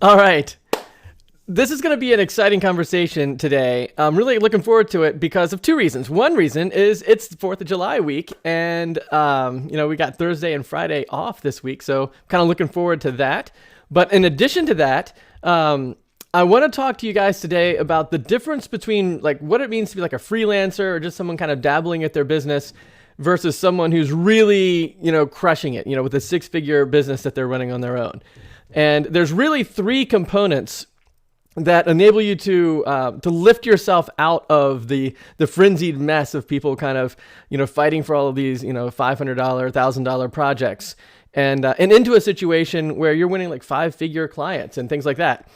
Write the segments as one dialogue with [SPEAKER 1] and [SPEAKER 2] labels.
[SPEAKER 1] All right. This is going to be an exciting conversation today. I'm really looking forward to it because of two reasons. One reason is it's the 4th of July week, and we got Thursday and Friday off this week, so I'm kind of looking forward to that. But in addition to that, I want to talk to you guys today about the difference between like what it means to be like a freelancer or just someone kind of dabbling at their business versus someone who's really, crushing it, with a six-figure business that they're running on their own. And there's really three components that enable you to lift yourself out of the frenzied mess of people kind of fighting for all of these $500, $1,000 projects and into a situation where you're winning like 5-figure clients and things like that.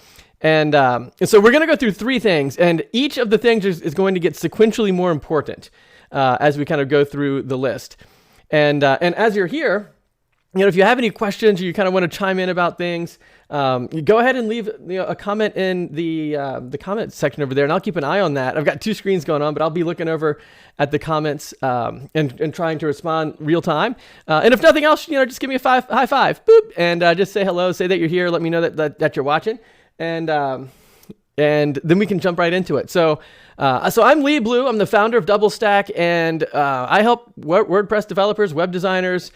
[SPEAKER 1] And so we're going to go through three things, and each of the things is going to get sequentially more important as we kind of go through the list. And as you're here, if you have any questions or you kind of want to chime in about things, you go ahead and leave a comment in the comment section over there, and I'll keep an eye on that. I've got two screens going on, but I'll be looking over at the comments and trying to respond real time. And if nothing else, just give me a high five, boop, and just say hello, say that you're here, let me know that you're watching, and then we can jump right into it. So I'm Lee Blue. I'm the founder of DoubleStack, and I help WordPress developers, web designers,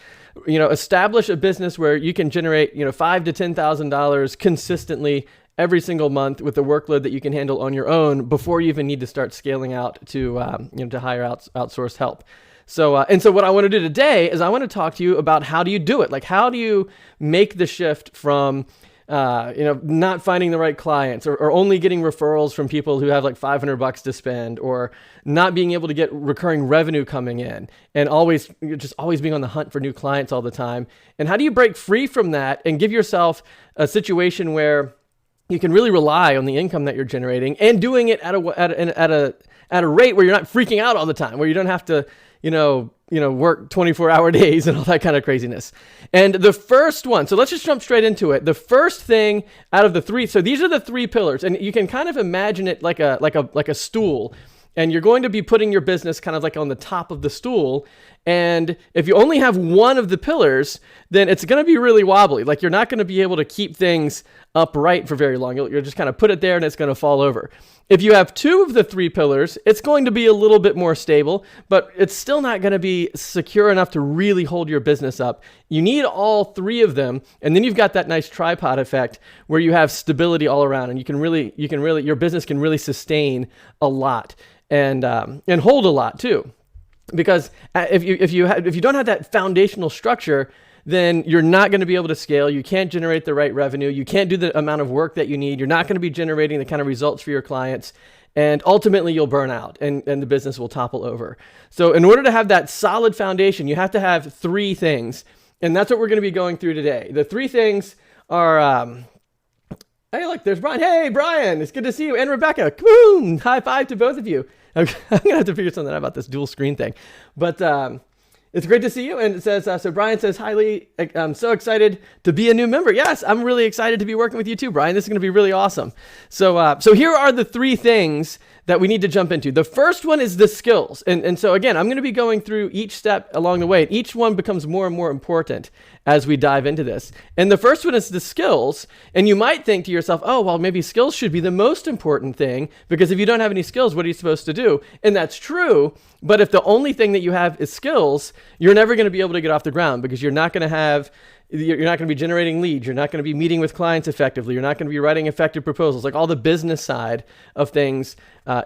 [SPEAKER 1] establish a business where you can generate, $5,000 to $10,000 consistently every single month with the workload that you can handle on your own before you even need to start scaling out to hire outsourced help. So what I want to do today is I want to talk to you about how do you do it? Like, how do you make the shift from not finding the right clients or only getting referrals from people who have like $500 to spend, or not being able to get recurring revenue coming in, and always being on the hunt for new clients all the time. And how do you break free from that and give yourself a situation where you can really rely on the income that you're generating and doing it at a rate where you're not freaking out all the time, where you don't have to, work 24-hour days and all that kind of craziness. And the first one, so let's just jump straight into it. The first thing out of the three, so these are the three pillars, and you can kind of imagine it like a stool, and you're going to be putting your business kind of like on the top of the stool. And if you only have one of the pillars, then it's going to be really wobbly. Like, you're not going to be able to keep things upright for very long. You'll just kind of put it there and it's going to fall over. If you have two of the three pillars, it's going to be a little bit more stable, but it's still not going to be secure enough to really hold your business up. You need all three of them, and then you've got that nice tripod effect where you have stability all around, and your business can really sustain a lot and hold a lot too. Because if you don't have that foundational structure, then you're not going to be able to scale. You can't generate the right revenue. You can't do the amount of work that you need. You're not going to be generating the kind of results for your clients. And ultimately, you'll burn out and the business will topple over. So in order to have that solid foundation, you have to have three things. And that's what we're going to be going through today. The three things are... hey, look, there's Brian. Hey, Brian, it's good to see you. And Rebecca, boom, high five to both of you. Okay, I'm going to have to figure something out about this dual screen thing. But it's great to see you. And it says, so Brian says, hi, Lee, I'm so excited to be a new member. Yes, I'm really excited to be working with you too, Brian. This is going to be really awesome. So here are the three things that we need to jump into. The first one is the skills. And so again, I'm going to be going through each step along the way. And each one becomes more and more important as we dive into this. And the first one is the skills. And you might think to yourself, oh, well, maybe skills should be the most important thing, because if you don't have any skills, what are you supposed to do? And that's true. But if the only thing that you have is skills, you're never going to be able to get off the ground, because you're not going to be generating leads. You're not going to be meeting with clients effectively. You're not going to be writing effective proposals. Like, all the business side of things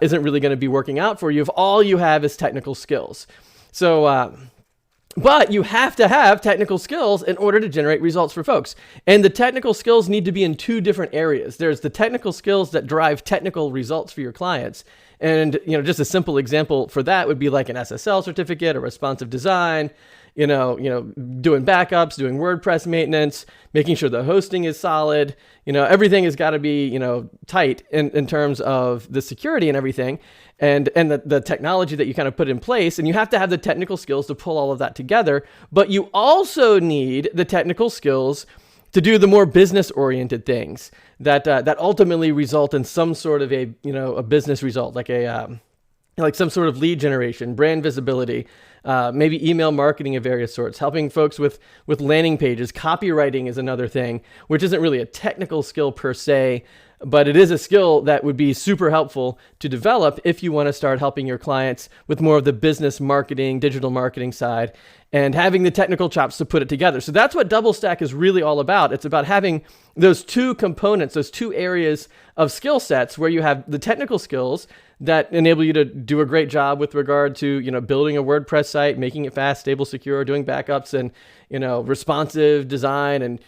[SPEAKER 1] isn't really going to be working out for you if all you have is technical skills. So, but you have to have technical skills in order to generate results for folks. And the technical skills need to be in two different areas. There's the technical skills that drive technical results for your clients. And, just a simple example for that would be like an SSL certificate, or responsive design, doing backups, doing WordPress maintenance, making sure the hosting is solid. Everything has got to be, tight in terms of the security and everything, and the technology that you kind of put in place. And you have to have the technical skills to pull all of that together. But you also need the technical skills to do the more business-oriented things that ultimately result in some sort of a business result, like a like some sort of lead generation, brand visibility, maybe email marketing of various sorts, helping folks with landing pages. Copywriting is another thing, which isn't really a technical skill per se, but it is a skill that would be super helpful to develop if you want to start helping your clients with more of the business marketing, digital marketing side, and having the technical chops to put it together. So that's what DoubleStack is really all about. It's about having those two components, those two areas of skill sets where you have the technical skills that enable you to do a great job with regard to, building a WordPress site, making it fast, stable, secure, doing backups and, responsive design and,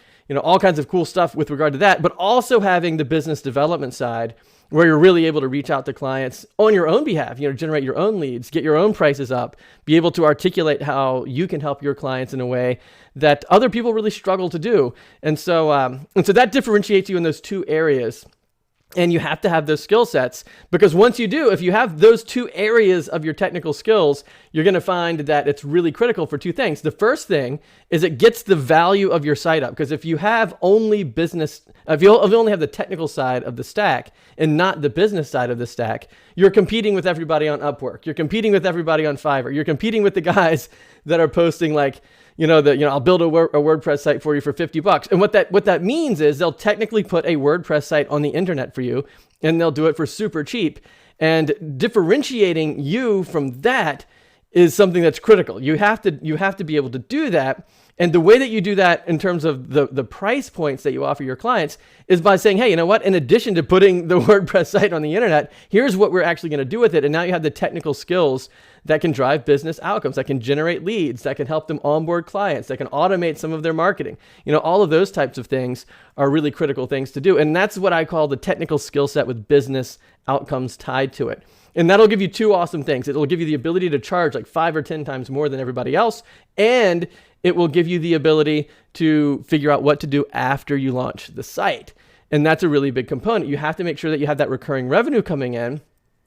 [SPEAKER 1] all kinds of cool stuff with regard to that, but also having the business development side where you're really able to reach out to clients on your own behalf, generate your own leads, get your own prices up, be able to articulate how you can help your clients in a way that other people really struggle to do. And so that differentiates you in those two areas. And you have to have those skill sets, because once you do, if you have those two areas of your technical skills, you're going to find that it's really critical for two things. The first thing is it gets the value of your site up, because if you have only if you only have the technical side of the stack and not the business side of the stack, you're competing with everybody on Upwork. You're competing with everybody on Fiverr. You're competing with the guys that are posting like, I'll build a WordPress site for you for $50. And what that means is they'll technically put a WordPress site on the internet for you, and they'll do it for super cheap. And differentiating you from that is something that's critical. You have to be able to do that. And the way that you do that in terms of the price points that you offer your clients is by saying, hey, you know what? In addition to putting the WordPress site on the internet, here's what we're actually going to do with it. And now you have the technical skills that can drive business outcomes, that can generate leads, that can help them onboard clients, that can automate some of their marketing. All of those types of things are really critical things to do. And that's what I call the technical skill set with business outcomes tied to it. And that'll give you two awesome things. It'll give you the ability to charge like 5 or 10 times more than everybody else. And it will give you the ability to figure out what to do after you launch the site. And that's a really big component. You have to make sure that you have that recurring revenue coming in.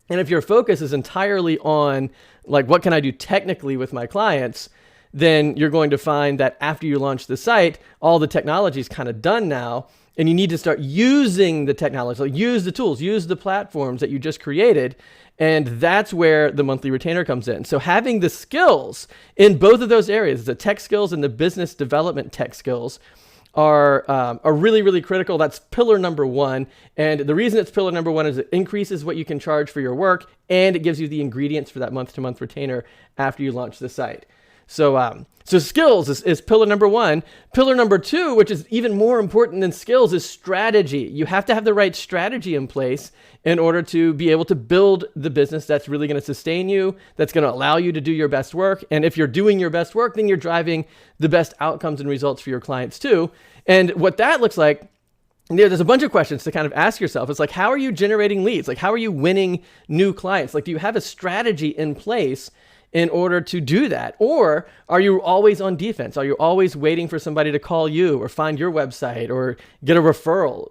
[SPEAKER 1] And if your focus is entirely on like, what can I do technically with my clients, then you're going to find that after you launch the site, all the technology is kind of done now. And you need to start using the technology, like use the tools, use the platforms that you just created. And that's where the monthly retainer comes in. So having the skills in both of those areas, the tech skills and the business development tech skills, are really, really critical. That's pillar number one. And the reason it's pillar number one is it increases what you can charge for your work, and it gives you the ingredients for that month-to-month retainer after you launch the site. So skills is pillar number one. Pillar number two, which is even more important than skills, is strategy. You have to have the right strategy in place in order to be able to build the business that's really going to sustain you, that's going to allow you to do your best work. And if you're doing your best work, then you're driving the best outcomes and results for your clients too. And what that looks like, there's a bunch of questions to kind of ask yourself. It's like, how are you generating leads? Like, how are you winning new clients? Like, do you have a strategy in place in order to do that? Or are you always on defense? Are you always waiting for somebody to call you or find your website or get a referral?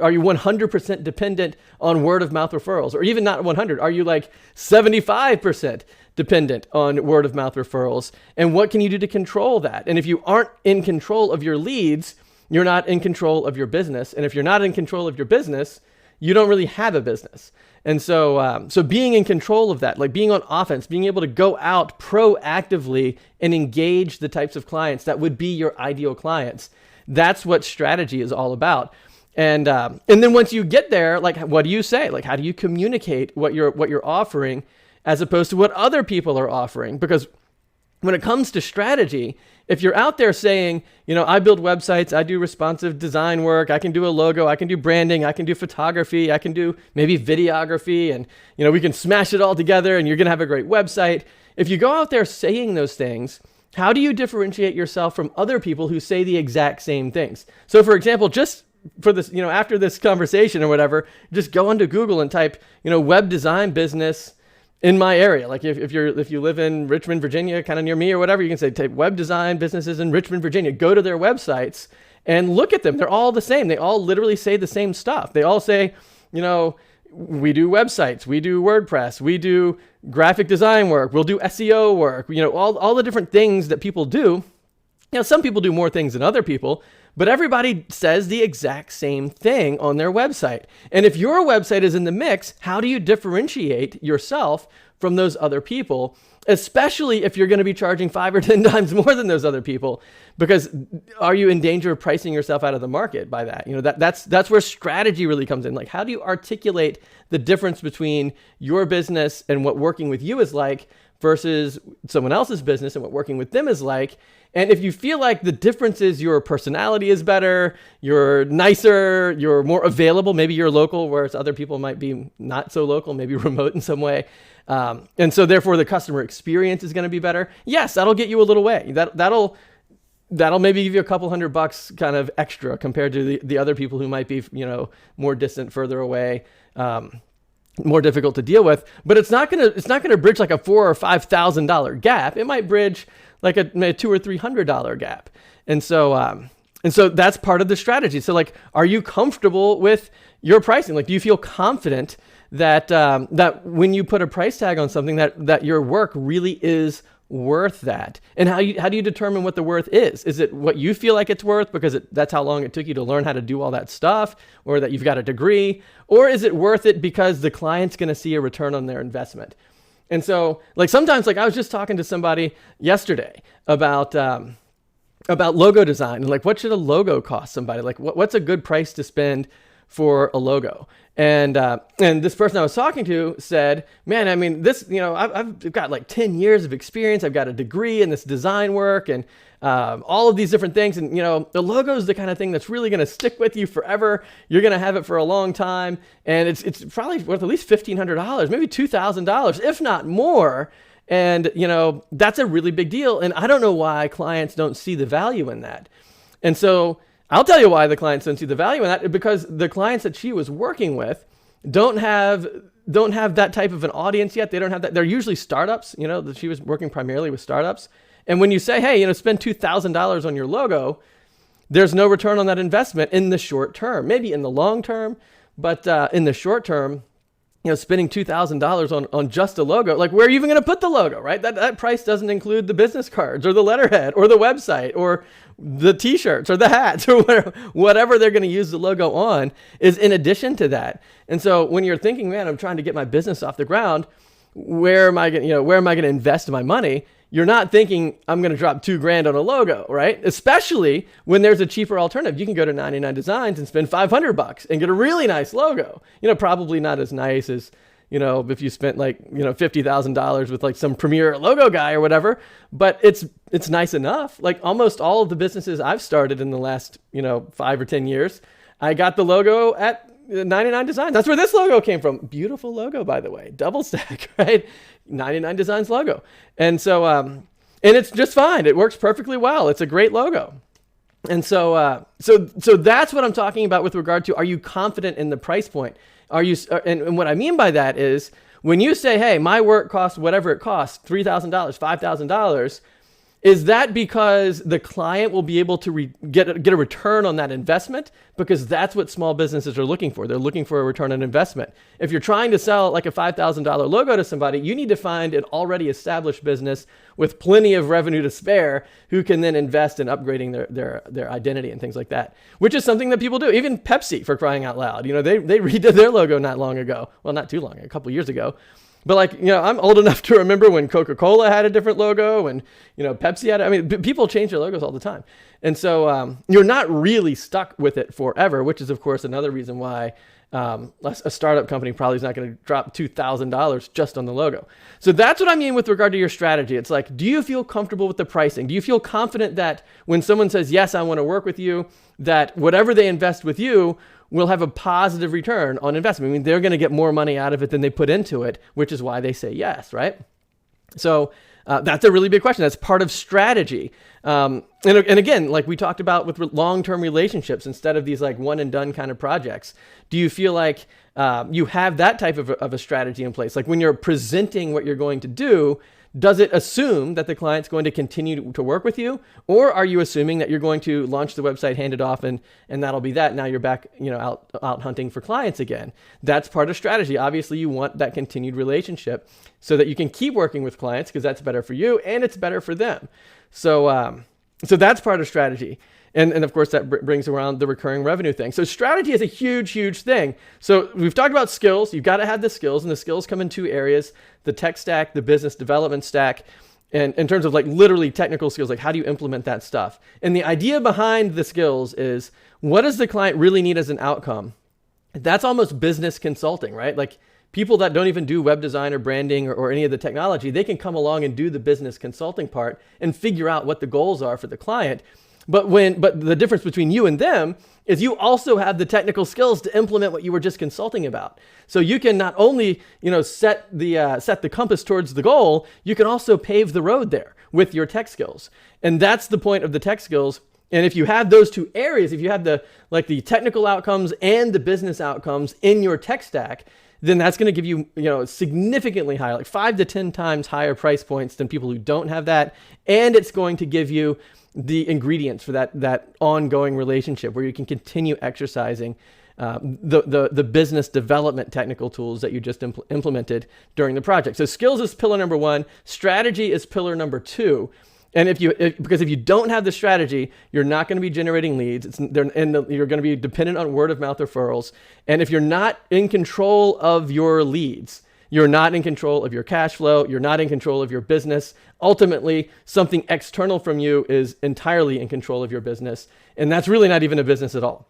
[SPEAKER 1] Are you 100% dependent on word of mouth referrals, or even not 100? Are you like 75% dependent on word of mouth referrals? And what can you do to control that? And if you aren't in control of your leads, you're not in control of your business. And if you're not in control of your business, you don't really have a business. And so being in control of that, like being on offense, being able to go out proactively and engage the types of clients that would be your ideal clients, that's what strategy is all about. And then once you get there, like, what do you say? Like, how do you communicate what you're offering as opposed to what other people are offering? Because when it comes to strategy, if you're out there saying, I build websites, I do responsive design work, I can do a logo, I can do branding, I can do photography, I can do maybe videography, and we can smash it all together and you're going to have a great website. If you go out there saying those things, how do you differentiate yourself from other people who say the exact same things? So for example, just for this, after this conversation or whatever, just go onto Google and type, web design business in my area. Like if you live in Richmond, Virginia, kind of near me or whatever, you can say type web design businesses in Richmond, Virginia. Go to their websites and look at them. They're all the same. They all literally say the same stuff. They all say, we do websites, we do WordPress, we do graphic design work, we'll do SEO work, all the different things that people do. Some people do more things than other people, but everybody says the exact same thing on their website. And if your website is in the mix, how do you differentiate yourself from those other people, especially if you're going to be charging 5 or 10 times more than those other people? Because are you in danger of pricing yourself out of the market by that? That's where strategy really comes in. Like, how do you articulate the difference between your business and what working with you is like versus someone else's business and what working with them is like? And if you feel like the difference is your personality is better, you're nicer, you're more available, maybe you're local, whereas other people might be not so local, maybe remote in some way. And so therefore the customer experience is going to be better. Yes, that'll get you a little way. That'll maybe give you a couple $100 kind of extra compared to the other people who might be, more distant, further away, more difficult to deal with. But it's not gonna bridge like a $4,000 or $5,000 gap. It might bridge like a $200 or $300 gap. And so that's part of the strategy. So like, are you comfortable with your pricing? Like, do you feel confident that when you put a price tag on something that your work really is worth that? And how do you determine what the worth is? Is it what you feel like it's worth because that's how long it took you to learn how to do all that stuff, or that you've got a degree? Or is it worth it because the client's going to see a return on their investment? And so like sometimes, like I was just talking to somebody yesterday about logo design, and like, what should a logo cost somebody? Like what's a good price to spend for a logo? And this person I was talking to said, man, I mean, this, I've got like 10 years of experience. I've got a degree in this design work and all of these different things. And, the logo is the kind of thing that's really going to stick with you forever. You're going to have it for a long time. And it's probably worth at least $1,500, maybe $2,000, if not more. And, that's a really big deal. And I don't know why clients don't see the value in that. And so I'll tell you why the clients don't see the value in that, because the clients that she was working with don't have that type of an audience yet. They don't have that. They're usually startups, that she was working primarily with startups. And when you say, hey, spend $2,000 on your logo, there's no return on that investment in the short term, maybe in the long term, but in the short term, spending $2,000 on just a logo, like where are you even going to put the logo, right? That price doesn't include the business cards or the letterhead or the website or the t-shirts or the hats or whatever they're going to use the logo on is in addition to that. And so when you're thinking, man, I'm trying to get my business off the ground, where am I going to invest my money? You're not thinking I'm going to drop $2,000 on a logo, right? Especially when there's a cheaper alternative. You can go to 99 Designs and spend $500 and get a really nice logo. Probably not as nice as, if you spent like, $50,000 with like some premier logo guy or whatever, but it's nice enough. Like almost all of the businesses I've started in the last, 5 or 10 years, I got the logo at 99 Designs. That's where this logo came from. Beautiful logo, by the way. DoubleStack, right? 99 Designs logo. And so, and it's just fine. It works perfectly well. It's a great logo. And so that's what I'm talking about with regard to, are you confident in the price point? Are you, and what I mean by that is when you say, hey, my work costs whatever it costs, $3,000, $5,000, is that because the client will be able to get a return on that investment? Because that's what small businesses are looking for. They're looking for a return on investment. If you're trying to sell like a $5,000 logo to somebody, you need to find an already established business with plenty of revenue to spare who can then invest in upgrading their identity and things like that, which is something that people do. Even Pepsi, for crying out loud. They redid their logo not long ago. Well, not too long, a couple years ago. But like, I'm old enough to remember when Coca-Cola had a different logo and, Pepsi had, people change their logos all the time. And so you're not really stuck with it forever, which is of course another reason why a startup company probably is not going to drop $2,000 just on the logo. So that's what I mean with regard to your strategy. It's like, do you feel comfortable with the pricing? Do you feel confident that when someone says, yes, I want to work with you, that whatever they invest with you will have a positive return on investment? They're going to get more money out of it than they put into it, which is why they say yes, right? So that's a really big question. That's part of strategy. And again, like we talked about with long-term relationships, instead of these like one and done kind of projects, do you feel like you have that type of a strategy in place? Like when you're presenting what you're going to do, does it assume that the client's going to continue to work with you? Or are you assuming that you're going to launch the website, hand it off, and that'll be that? Now you're back, out hunting for clients again. That's part of strategy. Obviously, you want that continued relationship so that you can keep working with clients, because that's better for you and it's better for them. So that's part of strategy. And of course, that brings around the recurring revenue thing. So strategy is a huge, huge thing. So we've talked about skills. You've got to have the skills, and the skills come in two areas: the tech stack, the business development stack. And in terms of like literally technical skills, like how do you implement that stuff? And the idea behind the skills is, what does the client really need as an outcome? That's almost business consulting, right? Like people that don't even do web design or branding or any of the technology, they can come along and do the business consulting part and figure out what the goals are for the client. But the difference between you and them is you also have the technical skills to implement what you were just consulting about. So you can not only, set the compass towards the goal, you can also pave the road there with your tech skills. And that's the point of the tech skills. And if you have those two areas, if you have the technical outcomes and the business outcomes in your tech stack, then that's going to give you, significantly higher, like 5 to 10 times higher price points than people who don't have that. And it's going to give you the ingredients for that ongoing relationship where you can continue exercising the business development technical tools that you just implemented during the project. So skills is pillar number 1, strategy is pillar number 2. And because if you don't have the strategy, you're not going to be generating leads. You're going to be dependent on word of mouth referrals. And if you're not in control of your leads, you're not in control of your cash flow. You're not in control of your business. Ultimately, something external from you is entirely in control of your business. And that's really not even a business at all.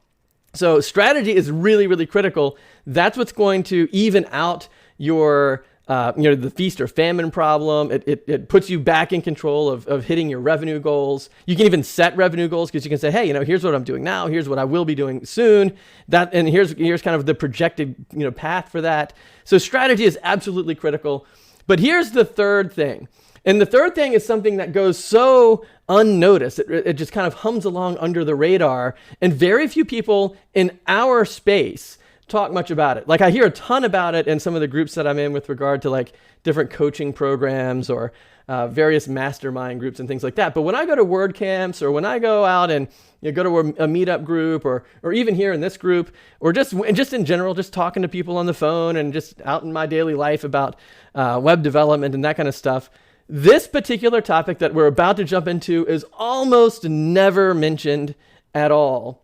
[SPEAKER 1] So strategy is really, really critical. That's what's going to even out your the feast or famine problem. It puts you back in control of hitting your revenue goals. You can even set revenue goals because you can say, hey, here's what I'm doing now. Here's what I will be doing soon. And here's kind of the projected, path for that. So strategy is absolutely critical. But here's the third thing. And the third thing is something that goes so unnoticed. It just kind of hums along under the radar. And very few people in our space talk much about it. Like I hear a ton about it in some of the groups that I'm in with regard to like different coaching programs or various mastermind groups and things like that. But when I go to WordCamps or when I go out and go to a meetup group or even here in this group or just in general, just talking to people on the phone and just out in my daily life about web development and that kind of stuff, this particular topic that we're about to jump into is almost never mentioned at all.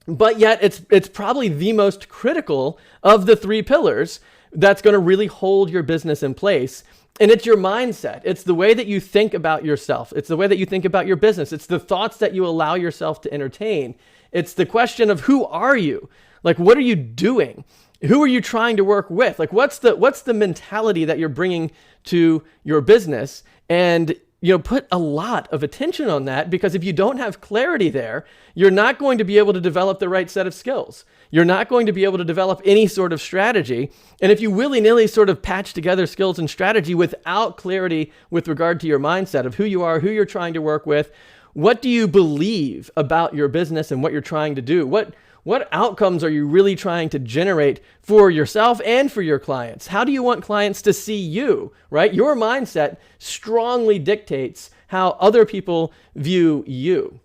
[SPEAKER 1] But yet it's probably the most critical of the 3 pillars that's going to really hold your business in place. And it's your mindset. It's the way that you think about yourself. It's the way that you think about your business. It's the thoughts that you allow yourself to entertain. It's the question of who are you? Like, what are you doing? Who are you trying to work with? Like, what's the mentality that you're bringing to your business? And put a lot of attention on that, because if you don't have clarity there, you're not going to be able to develop the right set of skills. You're not going to be able to develop any sort of strategy. And if you willy-nilly sort of patch together skills and strategy without clarity with regard to your mindset of who you are, who you're trying to work with, what do you believe about your business and what you're trying to do? What outcomes are you really trying to generate for yourself and for your clients? How do you want clients to see you, right? Your mindset strongly dictates how other people view you.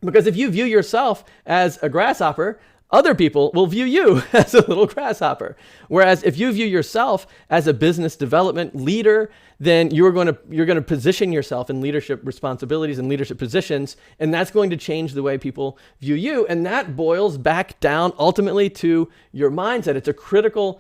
[SPEAKER 1] Because if you view yourself as a grasshopper, other people will view you as a little grasshopper. Whereas if you view yourself as a business development leader, then you're going to position yourself in leadership responsibilities and leadership positions, and that's going to change the way people view you. And that boils back down ultimately to your mindset. It's a critical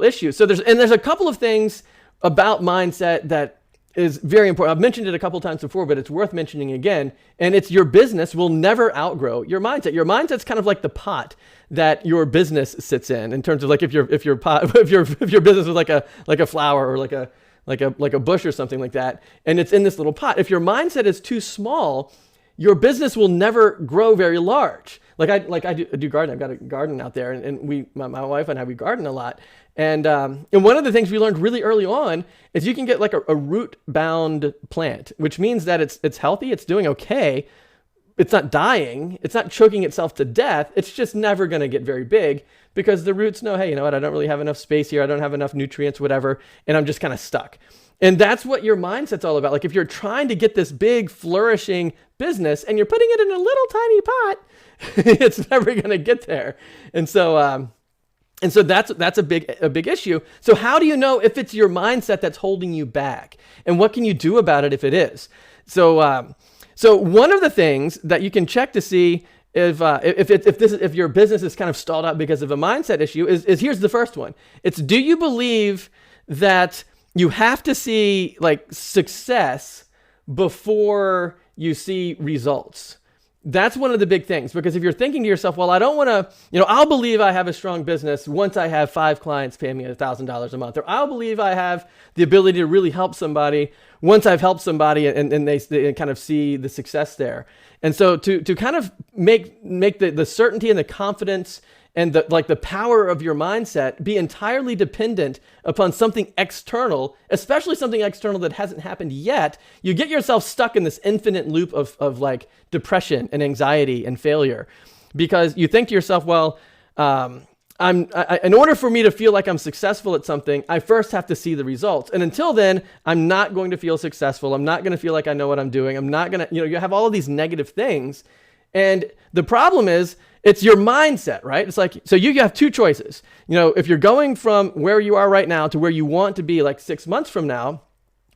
[SPEAKER 1] issue. So there's a couple of things about mindset that is very important. I've mentioned it a couple times before, but it's worth mentioning again. And it's your business will never outgrow your mindset. Your mindset's kind of like the pot that your business sits in terms of like if your business was like a flower or like a bush or something like that, and it's in this little pot. If your mindset is too small, your business will never grow very large. Like I do gardening. I've got a garden out there, and my wife and I, we garden a lot. And one of the things we learned really early on is you can get like a root-bound plant, which means that it's healthy, it's doing okay, it's not dying, it's not choking itself to death, it's just never going to get very big because the roots know, hey, you know what, I don't really have enough space here, I don't have enough nutrients, whatever, and I'm just kind of stuck. And that's what your mindset's all about. Like if you're trying to get this big, flourishing business and you're putting it in a little tiny pot, it's never going to get there. And so that's a big issue. So how do you know if it's your mindset that's holding you back? And what can you do about it if it is? So So one of the things that you can check to see if your business is kind of stalled out because of a mindset issue is here's the first one. It's, do you believe that you have to see like success before you see results? That's one of the big things, because if you're thinking to yourself, well, I don't want to, I'll believe I have a strong business once I have 5 clients pay me $1,000 a month, or I'll believe I have the ability to really help somebody once I've helped somebody and they kind of see the success there. And so to kind of make the certainty and the confidence and the power of your mindset be entirely dependent upon something external, especially something external that hasn't happened yet, you get yourself stuck in this infinite loop of like depression and anxiety and failure, because you think to yourself, well, in order for me to feel like I'm successful at something, I first have to see the results. And until then, I'm not going to feel successful. I'm not going to feel like I know what I'm doing. I'm not going to, you have all of these negative things. And the problem is, it's your mindset, right? It's like, so you have 2 choices. If you're going from where you are right now to where you want to be like 6 months from now,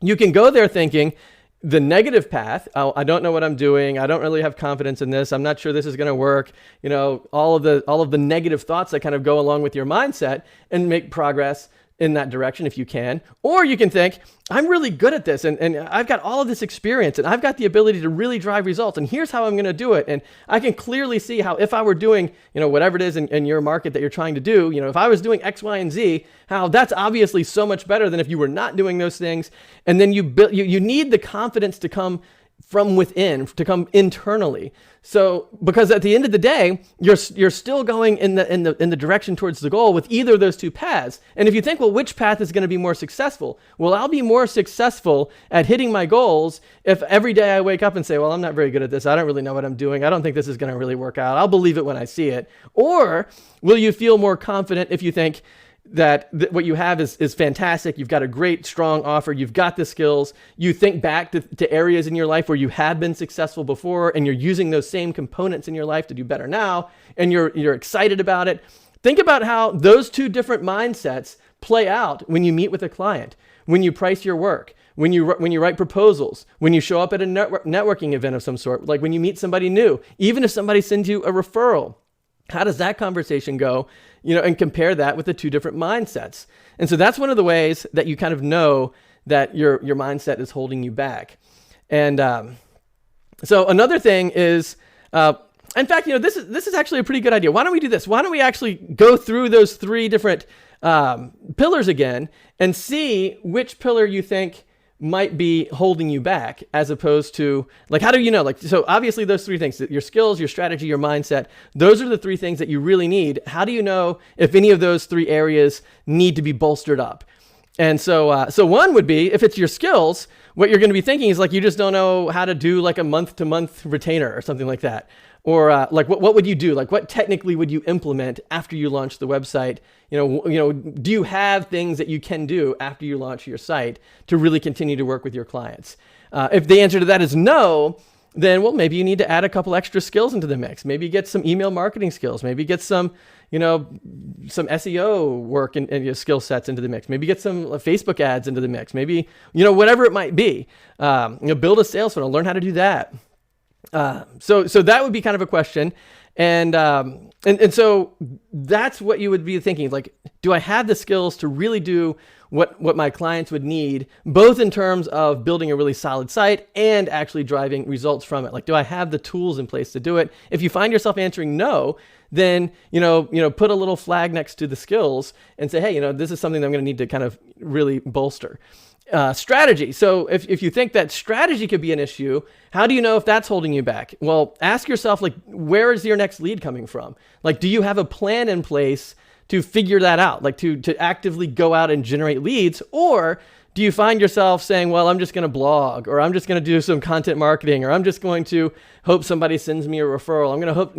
[SPEAKER 1] you can go there thinking the negative path. Oh, I don't know what I'm doing. I don't really have confidence in this. I'm not sure this is going to work. All of the negative thoughts that kind of go along with your mindset, and make progress in that direction if you can. Or you can think, I'm really good at this, and I've got all of this experience, and I've got the ability to really drive results, and here's how I'm going to do it. And I can clearly see how, if I were doing, whatever it is in your market that you're trying to do, if I was doing X, Y, and Z, how that's obviously so much better than if you were not doing those things. And then you need the confidence to come from within, to come internally. So, because at the end of the day, you're still going in the direction towards the goal with either of those 2 paths. And if you think, well, which path is going to be more successful? Well, I'll be more successful at hitting my goals if every day I wake up and say, well, I'm not very good at this. I don't really know what I'm doing. I don't think this is going to really work out. I'll believe it when I see it. Or will you feel more confident if you think that what you have is fantastic? You've got a great, strong offer. You've got the skills. You think back to areas in your life where you have been successful before, and you're using those same components in your life to do better now, and you're excited about it. Think about how those 2 different mindsets play out when you meet with a client, when you price your work, when you write proposals, when you show up at a networking event of some sort, like when you meet somebody new, even if somebody sends you a referral. How does that conversation go? And compare that with the 2 different mindsets. And so that's one of the ways that you kind of know that your mindset is holding you back. And so another thing is, in fact, this is actually a pretty good idea. Why don't we do this? Why don't we actually go through those 3 different pillars again and see which pillar you think might be holding you back, as opposed to, like, how do you know? Like, so obviously those 3 things, your skills, your strategy, your mindset, those are the 3 things that you really need. How do you know if any of those 3 areas need to be bolstered up? And so one would be, if it's your skills, what you're going to be thinking is like, you just don't know how to do like a month-to-month retainer or something like that. Or like, what would you do? Like, what technically would you implement after you launch the website? Do you have things that you can do after you launch your site to really continue to work with your clients? If the answer to that is no, then, well, maybe you need to add a couple extra skills into the mix. Maybe get some email marketing skills. Maybe get some SEO work and your skill sets into the mix. Maybe get some Facebook ads into the mix. Maybe, whatever it might be. Build a sales funnel. Learn how to do that. So that would be kind of a question. And so that's what you would be thinking, like, do I have the skills to really do what my clients would need, both in terms of building a really solid site and actually driving results from it? Like, do I have the tools in place to do it? If you find yourself answering no, then, put a little flag next to the skills and say, hey, this is something that I'm going to need to kind of really bolster. Strategy. So if you think that strategy could be an issue, how do you know if that's holding you back? Well, ask yourself, like, where is your next lead coming from? Like, do you have a plan in place to figure that out? Like, to actively go out and generate leads? Or do you find yourself saying, well, I'm just going to blog, or I'm just going to do some content marketing, or I'm just going to hope somebody sends me a referral. I'm going to hope,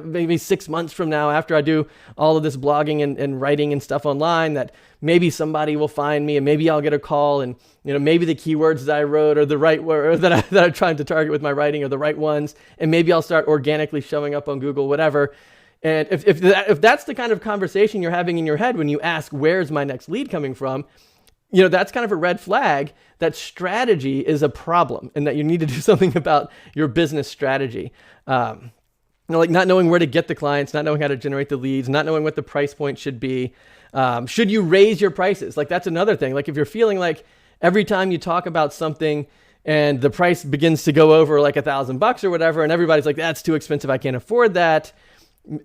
[SPEAKER 1] maybe 6 months from now, after I do all of this blogging and writing and stuff online, that maybe somebody will find me and maybe I'll get a call, and, maybe the keywords that I wrote are the right word that I'm trying to target with my writing are the right ones. And maybe I'll start organically showing up on Google, whatever. And if that's the kind of conversation you're having in your head when you ask, where's my next lead coming from? that's kind of a red flag that strategy is a problem and that you need to do something about your business strategy. Like not knowing where to get the clients, not knowing how to generate the leads, not knowing what the price point should be. Should you raise your prices? Like that's another thing. Like if you're feeling like every time you talk about something and the price begins to go over like $1,000 or whatever, and everybody's like, that's too expensive, I can't afford that.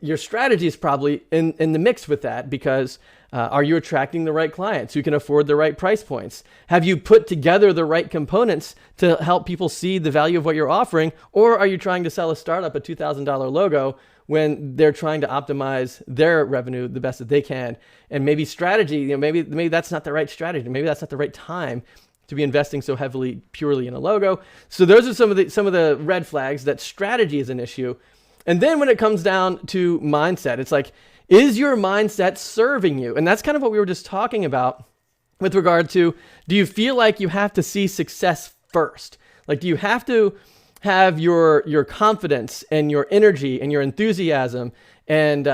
[SPEAKER 1] Your strategy is probably in the mix with that, because are you attracting the right clients who can afford the right price points? Have you put together the right components to help people see the value of what you're offering? Or are you trying to sell a startup a $2,000 logo when they're trying to optimize their revenue the best that they can? And maybe strategy, maybe that's not the right strategy. Maybe that's not the right time to be investing so heavily purely in a logo. So those are some of the red flags that strategy is an issue. And then when it comes down to mindset, it's like, is your mindset serving you? And that's kind of what we were just talking about with regard to, do you feel like you have to see success first? Like, do you have to have your confidence and your energy and your enthusiasm and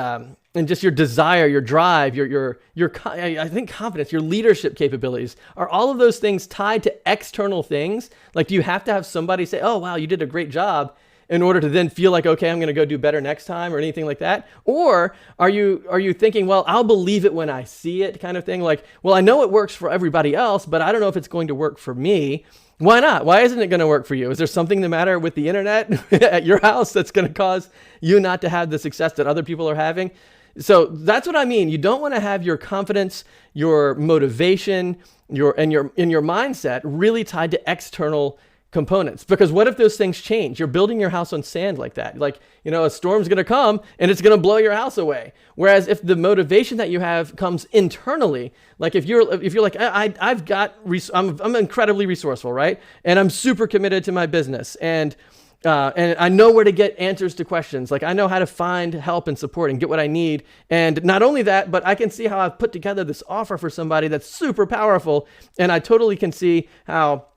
[SPEAKER 1] just your desire, your drive, I think confidence, your leadership capabilities, are all of those things tied to external things? Like, do you have to have somebody say, oh, wow, you did a great job, in order to then feel like, okay, I'm going to go do better next time, or anything like that? Or are you thinking, well, I'll believe it when I see it, kind of thing? Like, well, I know it works for everybody else, but I don't know if it's going to work for me. Why not? Why isn't it going to work for you? Is there something the matter with the internet at your house that's going to cause you not to have the success that other people are having? So that's what I mean. You don't want to have your confidence, your motivation, your mindset really tied to external components, because what if those things change? You're building your house on sand like that. Like, a storm's going to come and it's going to blow your house away. Whereas if the motivation that you have comes internally, like if you're like, I'm incredibly resourceful, right? And I'm super committed to my business, and I know where to get answers to questions. Like, I know how to find help and support and get what I need. And not only that, but I can see how I've put together this offer for somebody that's super powerful. And I totally can see how,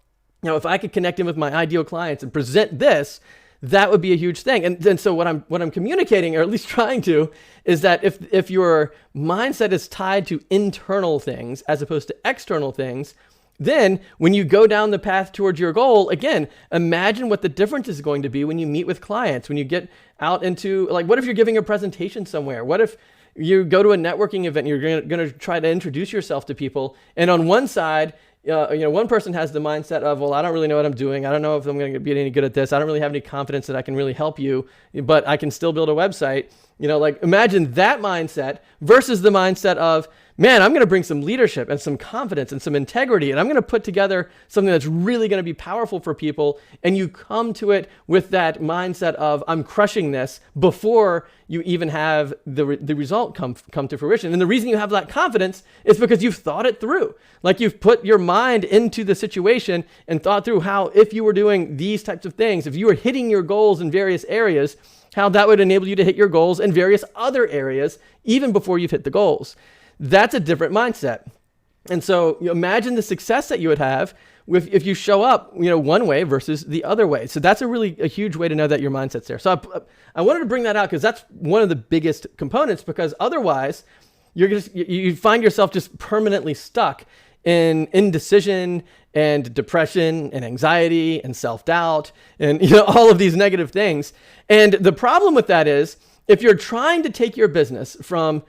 [SPEAKER 1] if I could connect in with my ideal clients and present this, that would be a huge thing. And so what I'm communicating, or at least trying to, is that if your mindset is tied to internal things as opposed to external things, then when you go down the path towards your goal, again, imagine what the difference is going to be when you meet with clients, when you get out into, like, what if you're giving a presentation somewhere? What if you go to a networking event and you're going to try to introduce yourself to people, and on one side, one person has the mindset of, well, I don't really know what I'm doing. I don't know if I'm going to be any good at this. I don't really have any confidence that I can really help you, but I can still build a website. Like, imagine that mindset versus the mindset of, man, I'm going to bring some leadership and some confidence and some integrity, and I'm going to put together something that's really going to be powerful for people. And you come to it with that mindset of, I'm crushing this, before you even have the result come to fruition. And the reason you have that confidence is because you've thought it through. Like, you've put your mind into the situation and thought through how, if you were doing these types of things, if you were hitting your goals in various areas, how that would enable you to hit your goals in various other areas, even before you've hit the goals. That's a different mindset. And so imagine the success that you would have if you show up, one way versus the other way. So that's a huge way to know that your mindset's there. So I wanted to bring that out because that's one of the biggest components, because otherwise you find yourself just permanently stuck in indecision and depression and anxiety and self-doubt and all of these negative things. And the problem with that is, if you're trying to take your business from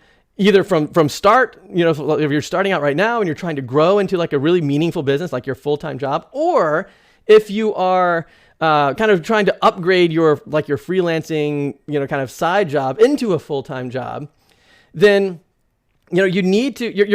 [SPEAKER 1] start, if you're starting out right now and you're trying to grow into like a really meaningful business, like your full-time job, or if you are kind of trying to upgrade your freelancing, kind of side job into a full-time job, then you're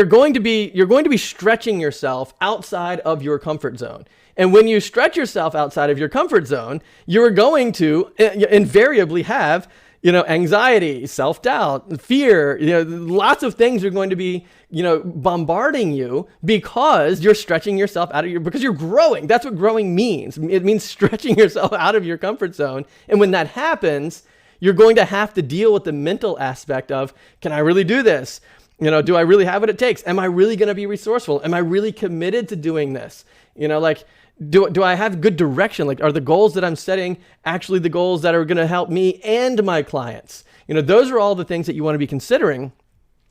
[SPEAKER 1] going to be stretching yourself outside of your comfort zone. And when you stretch yourself outside of your comfort zone, you're going to invariably have anxiety, self-doubt, fear, lots of things are going to be, bombarding you, because you're stretching yourself because you're growing. That's what growing means. It means stretching yourself out of your comfort zone. And when that happens, you're going to have to deal with the mental aspect of, can I really do this? Do I really have what it takes? Am I really going to be resourceful? Am I really committed to doing this? Do I have good direction? Like, are the goals that I'm setting actually the goals that are going to help me and my clients? Those are all the things that you want to be considering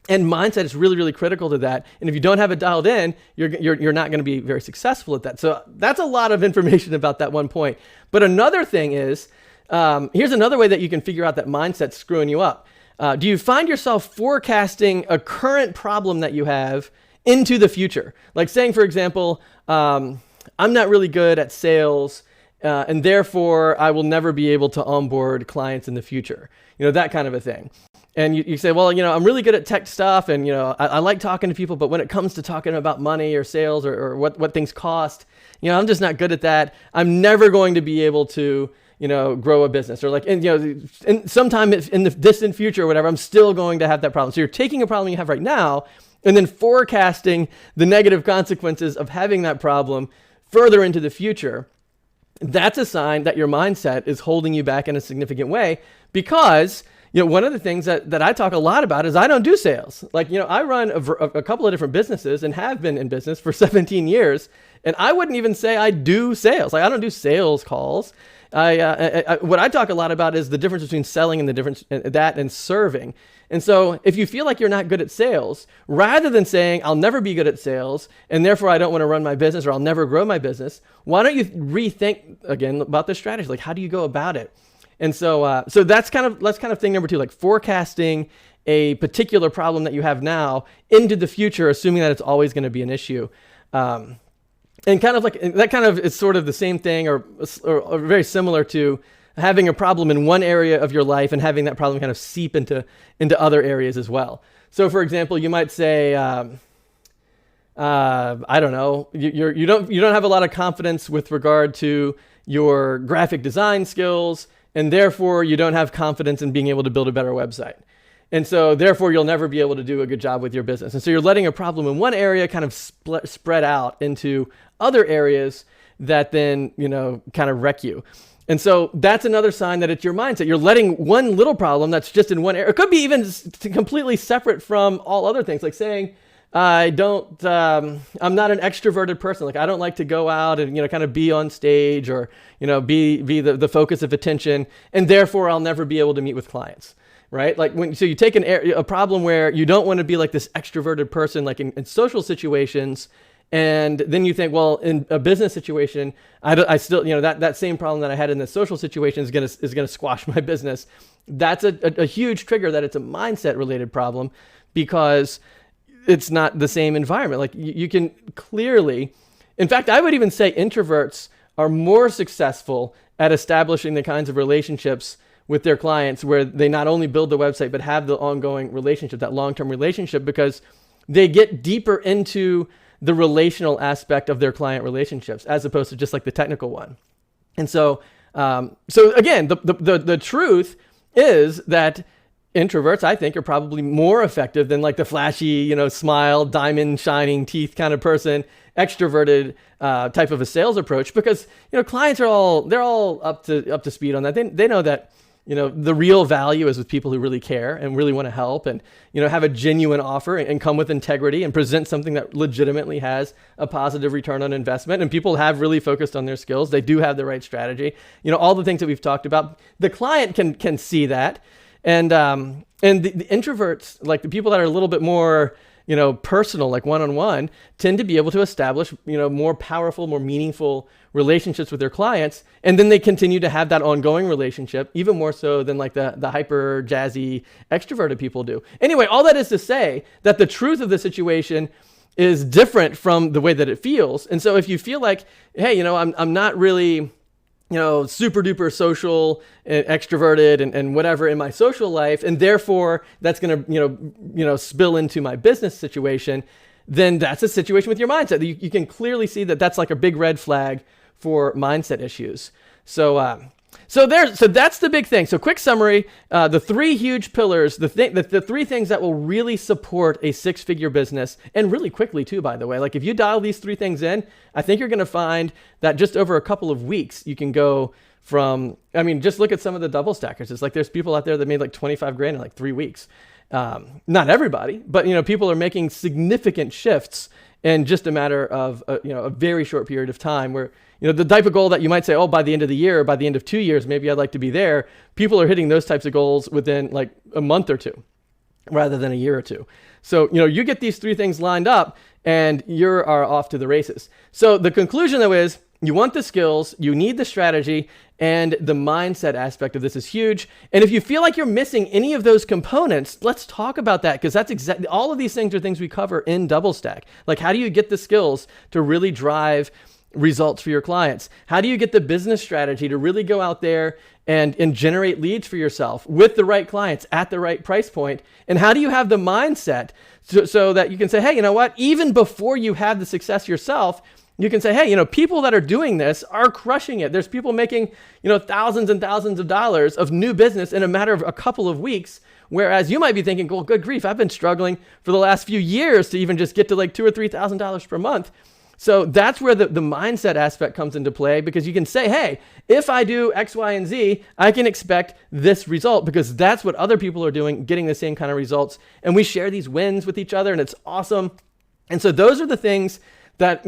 [SPEAKER 1] And mindset is really, really critical to that. And if you don't have it dialed in, you're not going to be very successful at that. So that's a lot of information about that one point. But another thing is, here's another way that you can figure out that mindset's screwing you up. Do you find yourself forecasting a current problem that you have into the future? Like saying, for example, I'm not really good at sales, and therefore I will never be able to onboard clients in the future. That kind of a thing. And you say, well, I'm really good at tech stuff, and I like talking to people, but when it comes to talking about money or sales or what things cost, I'm just not good at that. I'm never going to be able to grow a business, or like, and sometime in the distant future or whatever, I'm still going to have that problem. So you're taking a problem you have right now and then forecasting the negative consequences of having that problem further into the future. That's a sign that your mindset is holding you back in a significant way, because one of the things that I talk a lot about is I don't do sales. Like, I run a couple of different businesses and have been in business for 17 years. And I wouldn't even say I do sales. Like, I don't do sales calls. What I talk a lot about is the difference between selling and the difference that and serving. And so if you feel like you're not good at sales, rather than saying I'll never be good at sales and therefore I don't want to run my business or I'll never grow my business, why don't you rethink again about the strategy? Like, how do you go about it? And so that's kind of thing number 2, like forecasting a particular problem that you have now into the future, assuming that it's always going to be an issue. And kind of like that kind of is sort of the same thing or very similar to having a problem in one area of your life and having that problem kind of seep into other areas as well. So for example, you might say, I don't know, you don't have a lot of confidence with regard to your graphic design skills, and therefore you don't have confidence in being able to build a better website. And so therefore you'll never be able to do a good job with your business. And so you're letting a problem in one area kind of spread out into other areas that then, kind of wreck you. And so that's another sign that it's your mindset. You're letting one little problem that's just in one area. It could be even completely separate from all other things, like saying, I'm not an extroverted person. Like, I don't like to go out and, kind of be on stage or, be the focus of attention, and therefore I'll never be able to meet with clients. Right? Like so you take a problem where you don't want to be like this extroverted person, like in social situations. And then you think, well, in a business situation, I still, that same problem that I had in the social situation is going to squash my business. That's a huge trigger that it's a mindset related problem, because it's not the same environment. Like you can clearly, in fact, I would even say introverts are more successful at establishing the kinds of relationships with their clients where they not only build the website, but have the ongoing relationship, that long-term relationship, because they get deeper into the relational aspect of their client relationships as opposed to just like the technical one. And so again, the truth is that introverts, I think, are probably more effective than like the flashy, smile, diamond shining teeth kind of person, extroverted type of a sales approach, because, clients they're all up to speed on that. They know that, the real value is with people who really care and really want to help and, have a genuine offer and come with integrity and present something that legitimately has a positive return on investment. And people have really focused on their skills. They do have the right strategy, all the things that we've talked about. The client can see that. And the introverts, like the people that are a little bit more, personal, like one-on-one, tend to be able to establish, more powerful, more meaningful relationships with their clients. And then they continue to have that ongoing relationship, even more so than like the hyper jazzy extroverted people do. Anyway, all that is to say that the truth of the situation is different from the way that it feels. And so if you feel like, hey, I'm not really, super duper social and extroverted and whatever in my social life, and therefore that's going to, spill into my business situation, then that's a situation with your mindset. You can clearly see that that's like a big red flag for mindset issues. So that's the big thing. So quick summary, the 3 huge pillars, the 3 things that will really support a 6-figure business, and really quickly too, by the way. Like if you dial these 3 things in, I think you're going to find that just over a couple of weeks, you can go from, just look at some of the double stackers. It's like there's people out there that made like 25 grand in like 3 weeks. Not everybody, but people are making significant shifts in just a matter of a very short period of time, where the type of goal that you might say, oh, by the end of the year, or by the end of 2 years, maybe I'd like to be there. People are hitting those types of goals within like a month or two. rather than a year or two. So, you get these three things lined up and you are off to the races. So the conclusion though is you want the skills, you need the strategy, and the mindset aspect of this is huge. And if you feel like you're missing any of those components, let's talk about that, because that's exactly, all of these things are things we cover in DoubleStack. Like, how do you get the skills to really drive results for your clients? How do you get the business strategy to really go out there and generate leads for yourself with the right clients at the right price point? And how do you have the mindset so that you can say, hey, you know what? Even before you have the success yourself, you can say, hey, people that are doing this are crushing it. There's people making, thousands and thousands of dollars of new business in a matter of a couple of weeks. Whereas you might be thinking, well, good grief, I've been struggling for the last few years to even just get to like $2,000 or $3,000 per month. So that's where the mindset aspect comes into play, because you can say, hey, if I do X, Y, and Z, I can expect this result, because that's what other people are doing, getting the same kind of results. And we share these wins with each other, and it's awesome. And so those are the things that,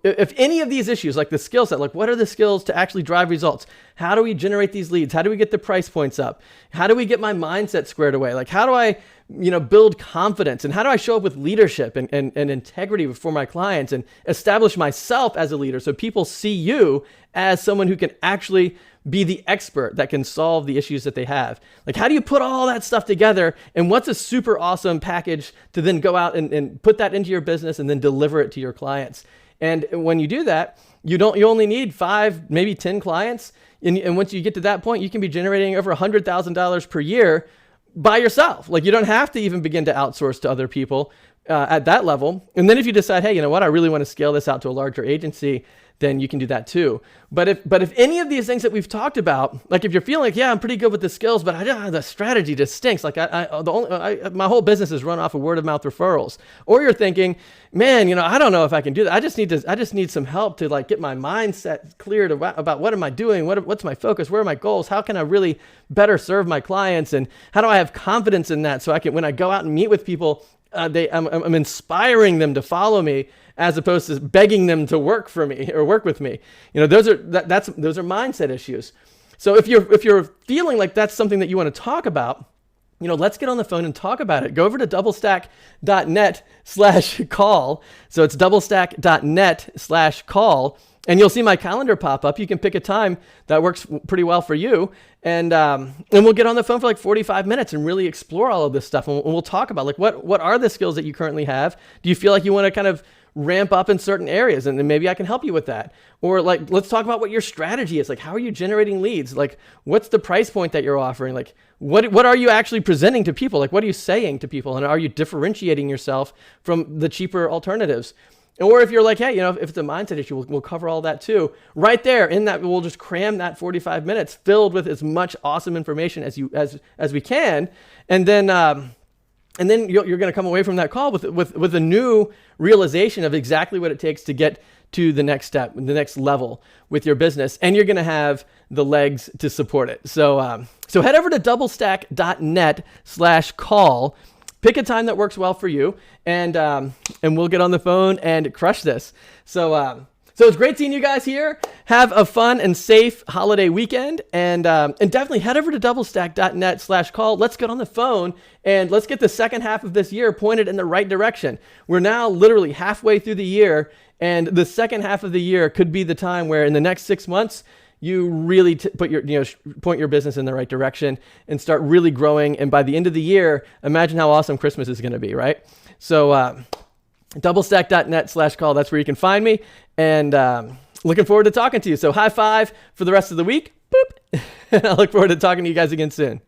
[SPEAKER 1] if any of these issues, like the skill set, like what are the skills to actually drive results? How do we generate these leads? How do we get the price points up? How do we get my mindset squared away? Like, how do I, build confidence? And how do I show up with leadership and integrity for my clients and establish myself as a leader so people see you as someone who can actually be the expert that can solve the issues that they have? Like, how do you put all that stuff together? And what's a super awesome package to then go out and put that into your business and then deliver it to your clients? And when you do that, you only need 5, maybe 10 clients. And once you get to that point, you can be generating over $100,000 per year by yourself. Like, you don't have to even begin to outsource to other people at that level. And then if you decide, hey, you know what, I really want to scale this out to a larger agency, then you can do that too. But if any of these things that we've talked about, like if you're feeling like, yeah, I'm pretty good with the skills, but the strategy just stinks. Like my whole business is run off of word of mouth referrals. Or you're thinking, man, I don't know if I can do that. I just need some help to like get my mindset cleared about what am I doing? What's my focus? Where are my goals? How can I really better serve my clients? And how do I have confidence in that? So I can, when I go out and meet with people, I'm inspiring them to follow me, as opposed to begging them to work for me or work with me. Those are mindset issues. So if you're feeling like that's something that you want to talk about, let's get on the phone and talk about it. Go over to doublestack.net/call. So it's doublestack.net/call. And you'll see my calendar pop up. You can pick a time that works pretty well for you. And we'll get on the phone for like 45 minutes and really explore all of this stuff. And we'll talk about like, what are the skills that you currently have? Do you feel like you want to kind of ramp up in certain areas? And then maybe I can help you with that. Or like, let's talk about what your strategy is. Like, how are you generating leads? Like, what's the price point that you're offering? Like, what are you actually presenting to people? Like, what are you saying to people? And are you differentiating yourself from the cheaper alternatives? Or if you're like, hey, if it's a mindset issue, we'll cover all that too. Right there in that, we'll just cram that 45 minutes filled with as much awesome information as we can. And then you're going to come away from that call with a new realization of exactly what it takes to get to the next step, the next level with your business. And you're going to have the legs to support it. So head over to doublestack.net/call. Pick a time that works well for you, and we'll get on the phone and crush this. So it's great seeing you guys here. Have a fun and safe holiday weekend, and definitely head over to doublestack.net/call. Let's get on the phone and let's get the second half of this year pointed in the right direction. We're now literally halfway through the year, and the second half of the year could be the time where in the next 6 months, you really point your business in the right direction and start really growing. And by the end of the year, imagine how awesome Christmas is going to be, right? So doublestack.net/call, that's where you can find me. And looking forward to talking to you. So high five for the rest of the week. Boop. I look forward to talking to you guys again soon.